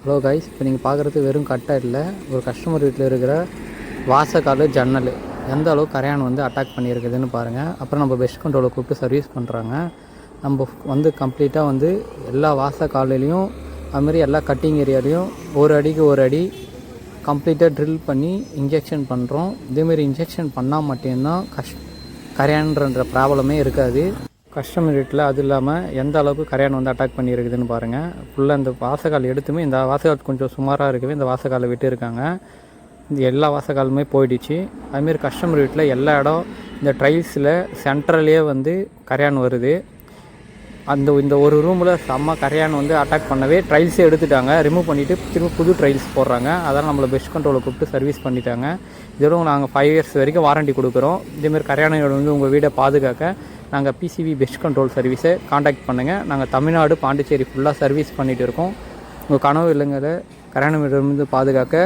Hello guys, இப்போ நீங்கள் பார்க்குறது வெறும் கட்டை இல்லை, ஒரு கஸ்டமர் வீட்டில் இருக்கிற வாசக்கால் ஜன்னல் எந்த அளவுக்கு கரையான் வந்து அட்டாக் பண்ணியிருக்குதுன்னு பாருங்கள். அப்புறம் நம்ம பெஸ்ட் கண்ட்ரோலை கூப்பிட்டு சர்வீஸ் பண்ணுறாங்க. நம்ம வந்து கம்ப்ளீட்டாக வந்து எல்லா வாசக்காலையும் அதுமாதிரி எல்லா கட்டிங் ஏரியாலையும் ஒரு அடிக்கு ஒரு அடி கம்ப்ளீட்டாக ட்ரில் பண்ணி இன்ஜெக்ஷன் பண்ணுறோம். இதேமாரி இன்ஜெக்ஷன் பண்ணால் மட்டும்தான் கரையான்ற ப்ராப்ளமே இருக்காது கஸ்டமர் வீட்டில். அது இல்லாமல் எந்த அளவுக்கு கரையான் வந்து அட்டாக் பண்ணியிருக்குதுன்னு பாருங்கள். ஃபுல்லாக இந்த வாசக்கால் எடுத்துமே இந்த வாசக்கால் கொஞ்சம் சுமாராக இருக்கவே இந்த வாசக்காலை விட்டு இருக்காங்க. இந்த எல்லா வாசக்காலுமே போயிடுச்சு. அதுமாரி கஸ்டமர் வீட்டில் எல்லா இடம் இந்த ட்ரைல்ஸில் சென்ட்ரல்லையே வந்து கரையான் வருது. இந்த ஒரு ரூமில் செம்ம கரையான் வந்து அட்டாக் பண்ணவே ட்ரைல்ஸே எடுத்துட்டாங்க, ரிமூவ் பண்ணிவிட்டு திரும்ப புது ட்ரைல்ஸ் போடுறாங்க. அதனால் நம்மளை பெஸ்ட் கண்ட்ரோலை கூப்பிட்டு சர்வீஸ் பண்ணிட்டாங்க. இதோட நாங்கள் 5 years வரைக்கும் வாரண்ட்டி கொடுக்குறோம். இதேமாதிரி கரையானோட வந்து உங்கள் வீடை பாதுகாக்க நாங்கள் பிசிவி பெஸ்ட் கண்ட்ரோல் சர்வீஸை காண்டாக்ட் பண்ணுங்கள். நாங்கள் தமிழ்நாடு, பாண்டிச்சேரி ஃபுல்லாக சர்வீஸ் பண்ணிகிட்டு இருக்கோம். உங்கள் கனவு இல்லைங்களை கரையானமிடமிருந்து பாதுகாக்க